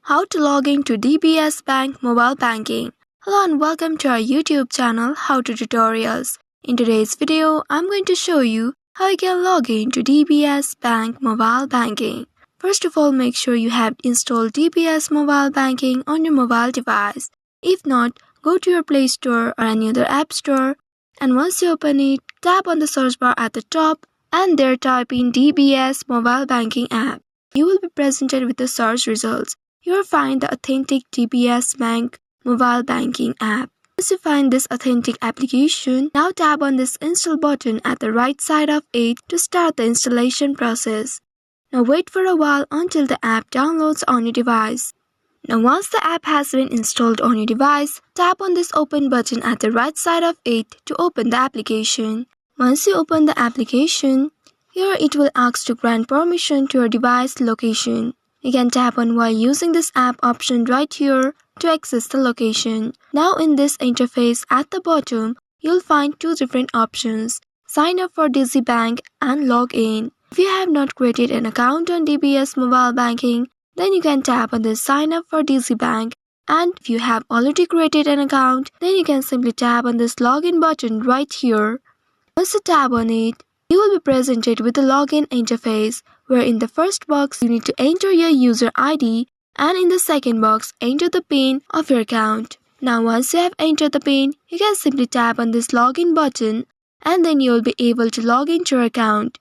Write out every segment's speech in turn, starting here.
How to log in to DBS Bank mobile banking. Hello and welcome to our YouTube channel How to Tutorials. In today's video, I'm going to show you how you can log in to DBS Bank mobile banking. First of all, make sure you have installed DBS mobile banking on your mobile device. If not, go to your Play Store or any other app store, and once you open it, tap on the search bar at the top and there type in DBS mobile banking app. You will be presented with the search results. You will find the authentic DBS Bank mobile banking app. Once you find this authentic application, now tap on this install button at the right side of it to start the installation process. Now wait for a while until the app downloads on your device. Now once the app has been installed on your device, tap on this open button at the right side of it to open the application. Once you open the application, here it will ask to grant permission to your device location. You can tap on while using this app option right here to access the location. Now in this interface at the bottom, you'll find two different options: sign up for DBS Bank and log in. If you have not created an account on DBS mobile banking, then you can tap on this sign up for DBS Bank, and if you have already created an account, then you can simply tap on this login button right here. Once you tap on it, you will be presented with the login interface, where in the first box you need to enter your user ID and in the second box enter the PIN of your account. Now once you have entered the PIN, you can simply tap on this login button and then you will be able to log into your account.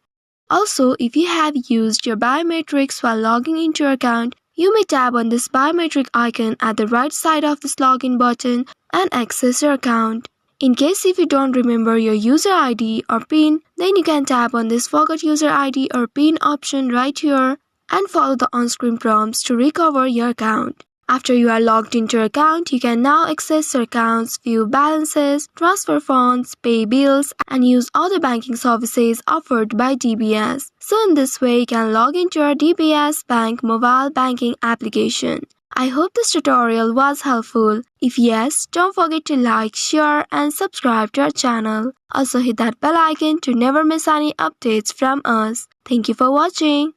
Also, if you have used your biometrics while logging into your account, you may tap on this biometric icon at the right side of this login button and access your account. In case if you don't remember your user ID or PIN, then you can tap on this forgot user ID or PIN option right here and follow the on-screen prompts to recover your account. After you are logged into your account, you can now access your accounts, view balances, transfer funds, pay bills, and use other banking services offered by DBS. So in this way, you can log into your DBS Bank mobile banking application. I hope this tutorial was helpful. If yes, don't forget to like, share and subscribe to our channel. Also hit that bell icon to never miss any updates from us. Thank you for watching.